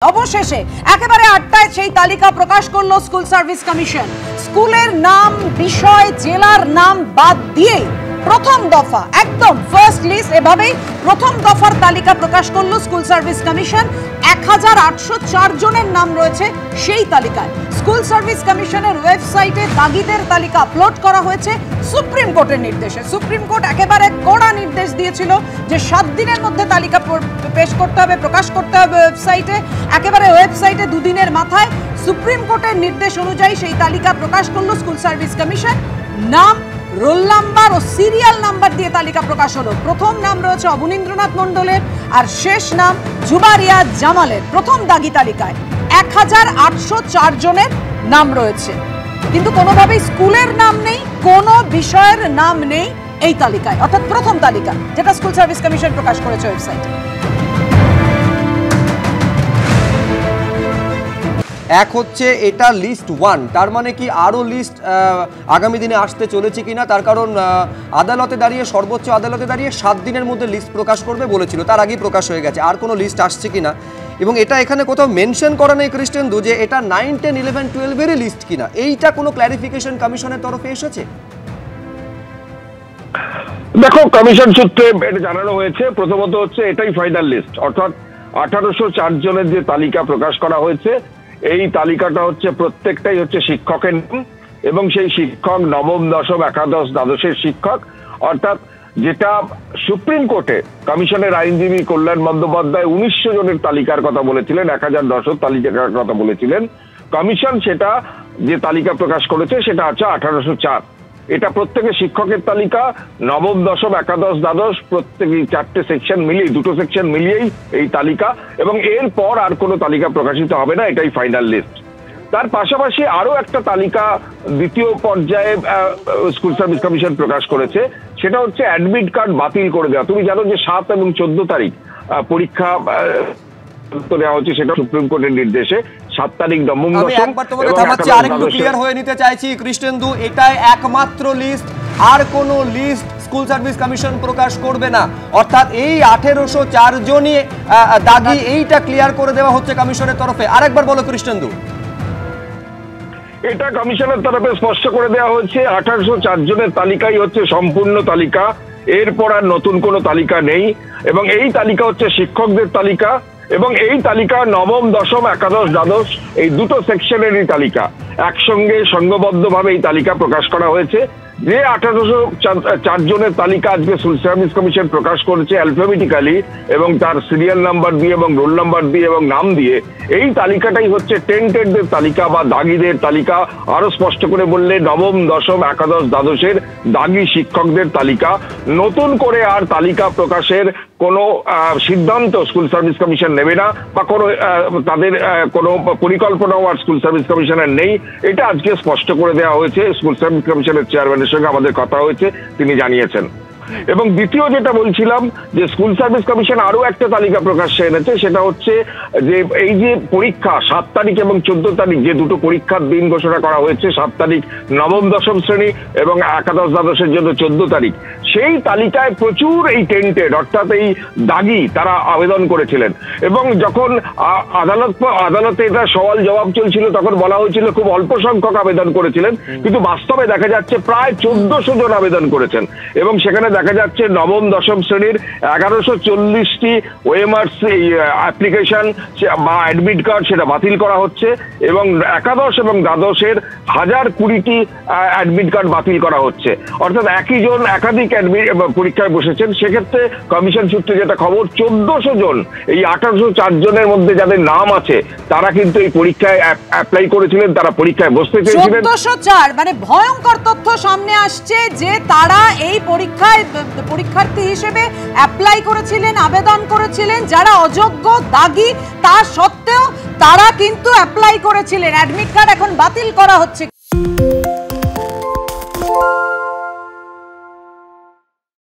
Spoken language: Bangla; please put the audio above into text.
অবশেষে একেবারে ৮টায় সেই তালিকা প্রকাশ করলো স্কুল সার্ভিস কমিশন। স্কুলের নাম, বিষয়, জেলার নাম বাদ দিয়ে প্রথম দফা, একদম ফার্স্ট লিস্ট, এভাবেই প্রথম দফার তালিকা প্রকাশ করলো স্কুল সার্ভিস কমিশন। ১৮০৪ জনের নাম রয়েছে সেই তালিকায়। স্কুল সার্ভিস কমিশনের ওয়েবসাইটে দাগিদের তালিকা আপলোড করা হয়েছে সুপ্রিম কোর্টের নির্দেশে। সুপ্রিম কোর্ট একেবারে কড়া নির্দেশ দিয়েছিল যে ৭ দিনের মধ্যে তালিকা পেশ করতে হবে, প্রকাশ করতে হবে ওয়েবসাইটে। একেবারে ওয়েবসাইটে ২ দিনের মাথায় সুপ্রিম কোর্টের নির্দেশ অনুযায়ী সেই তালিকা প্রকাশ করলো স্কুল সার্ভিস কমিশন। নাম, রোল নাম্বার ও সিরিয়াল নাম্বার দিয়ে তালিকা প্রকাশ হলো। প্রথম নাম রয়েছে অবনীন্দ্রনাথ মণ্ডলের আর শেষ নাম জুবারিয়া জামালের। প্রথম দাগি তালিকায় ১৮০৪ জনের নাম রয়েছে, কিন্তু কোনোভাবেই স্কুলের নাম নেই, কোনো বিষয়ের নাম নেই এই তালিকায়, অর্থাৎ প্রথম তালিকা যেটা স্কুল সার্ভিস কমিশন প্রকাশ করেছে ওয়েবসাইটে। এক হচ্ছে এটা লিস্ট 1, তার মানে কি আরও লিস্ট আগামী দিনে আসতে চলেছে কিনা, তার কারণ আদালতে দাঁড়িয়ে, সর্বোচ্চ আদালতে দাঁড়িয়ে ৭ দিনের মধ্যে লিস্ট প্রকাশ করবে বলেছিল, তার আগেই প্রকাশ হয়ে গেছে। আর কোনো লিস্ট আসছে কিনা, এবং এটা এখানে কোথাও মেনশন করা নেই কৃষ্ণেন্দু যে এটা 9, 10, 11, 12-এরই লিস্ট কিনা, এইটা কোনো ক্ল্যারিফিকেশন কমিশনের তরফে এসেছে? দেখো, কমিশন সূত্রে এটা জানানো হয়েছে, প্রথমত হচ্ছে এটাই ফাইনাল লিস্ট, অর্থাৎ ১৮০৪ জনের যে তালিকা প্রকাশ করা হয়েছে, এই তালিকাটা হচ্ছে প্রত্যেকটাই হচ্ছে শিক্ষকের নাম, এবং সেই শিক্ষক নবম, দশম, একাদশ, দ্বাদশের শিক্ষক। অর্থাৎ যেটা সুপ্রিম কোর্টে কমিশনের আইনজীবী কল্যাণ বন্দ্যোপাধ্যায় ১৯০০ জনের তালিকার কথা বলেছিলেন, ১০১০ তালিকার কথা বলেছিলেন, কমিশন সেটা যে তালিকা প্রকাশ করেছে সেটা হচ্ছে ১৮০৪। এটা প্রত্যেকের শিক্ষকের তালিকা, নবম, দশম, একাদশ, দ্বাদশ, প্রত্যেকেই 4টে সেকশন মিলিয়ে, 2টো সেকশন মিলিয়েই এই তালিকা, এবং এরপর আর কোনো তালিকা প্রকাশিত হবে না, এটাই ফাইনাল লিস্ট। তার পাশাপাশি আরো একটা তালিকা দ্বিতীয় পর্যায়ে স্কুল সার্ভিস কমিশন প্রকাশ করেছে, সেটা হচ্ছে অ্যাডমিট কার্ড বাতিল করে দেওয়া। তুমি জানো যে 7 এবং 14 তারিখ পরীক্ষা দেওয়া হচ্ছে, সেটা সুপ্রিম কোর্টের নির্দেশে। 7 তারিখ নবম, দশম। আমি একবার তোমাকে থামাচ্ছি, আরেকটু ক্লিয়ার হয়ে নিতে চাইছি কৃষ্ণেন্দু, এটাই একমাত্র লিস্ট, আর কোনো লিস্ট স্কুল সার্ভিস কমিশন প্রকাশ করবে না, অর্থাৎ এই ১৮০৪ জনই দাগি, এইটা ক্লিয়ার করে দেওয়া হচ্ছে কমিশনের তরফে। আরেকবার বলো কৃষ্ণেন্দু। এটা কমিশনের তরফে স্পষ্ট করে দেওয়া হয়েছে, ১৮০৪ জনের তালিকাই হচ্ছে সম্পূর্ণ তালিকা, এরপর আর নতুন কোনো তালিকা নেই, এবং এই তালিকা হচ্ছে শিক্ষকদের তালিকা, এবং এই তালিকা নবম, দশম, একাদশ, দ্বাদশ এই 2টো সেকশনেরই তালিকা। একসঙ্গে সংঘবদ্ধভাবে এই তালিকা প্রকাশ করা হয়েছে। যে ১৮০৪ জনের তালিকা আজকে স্কুল সার্ভিস কমিশন প্রকাশ করেছে অ্যালফাবেটিক্যালি, এবং তার সিরিয়াল নাম্বার দিয়ে এবং রোল নাম্বার দিয়ে এবং নাম দিয়ে, এই তালিকাটাই হচ্ছে টেন্টেডদের তালিকা বা দাগিদের তালিকা। আরো স্পষ্ট করে বললে নবম, দশম, একাদশ, দ্বাদশের দাগি শিক্ষকদের তালিকা। নতুন করে আর তালিকা প্রকাশের কোনো সিদ্ধান্ত স্কুল সার্ভিস কমিশন নেবে না, বা কোনো তাদের কোনো পরিকল্পনাও আর স্কুল সার্ভিস কমিশনের নেই, এটা আজকে স্পষ্ট করে দেওয়া হয়েছে। স্কুল সার্ভিস কমিশনের চেয়ারম্যানের সঙ্গে আমাদের কথা হয়েছে, তিনি জানিয়েছেন। এবং দ্বিতীয় যেটা বলছিলাম, যে স্কুল সার্ভিস কমিশন আরো একটা তালিকা প্রকাশ্যে এনেছে, সেটা হচ্ছে যে এই যে পরীক্ষা 7 তারিখ এবং 14 তারিখ যে 2টো পরীক্ষার দিন ঘোষণা করা হয়েছে, 7 তারিখ নবম, দশম শ্রেণী এবং একাদশ, দ্বাদশের জন্য 14 তারিখ, সেই তালিকায় প্রচুর এই টেন্টেড অর্থাৎ এই দাগি তারা আবেদন করেছিলেন। এবং যখন আদালতে এটা সওয়াল জবাব চলছিল, তখন বলা হয়েছিল খুব অল্প সংখ্যক আবেদন করেছিলেন, কিন্তু বাস্তবে দেখা যাচ্ছে প্রায় 1400 জন আবেদন করেছেন। এবং সেখানে দেখা যাচ্ছে নবম, দশম শ্রেণীর 1140টি ওএমআর অ্যাপ্লিকেশন বা অ্যাডমিট কার্ড সেটা বাতিল করা হচ্ছে, এবং একাদশ এবং দ্বাদশের 1020টি অ্যাডমিট কার্ড বাতিল করা হচ্ছে। অর্থাৎ একই জন একাধিক পরীক্ষায় বসেছেন। সেক্ষেত্রে কমিশন সূত্রে যেটা খবর, 1400 জন এই ১৮০৪ জনের মধ্যে যাদের নাম আছে, তারা কিন্তু এই পরীক্ষায় অ্যাপ্লাই করেছিলেন, তারা পরীক্ষায় বসতে চেয়েছিলেন। ১৪০৪ মানে ভয়ঙ্কর তথ্য সামনে আসছে যে তারা এই পরীক্ষার্থী হিসেবে অ্যাপ্লাই করেছিলেন, আবেদন করেছিলেন, যারা অযোগ্য দাগি তা সত্ত্বেও তারা কিন্তু অ্যাপ্লাই করেছিলেন। অ্যাডমিট কার্ড এখন বাতিল করা হচ্ছে।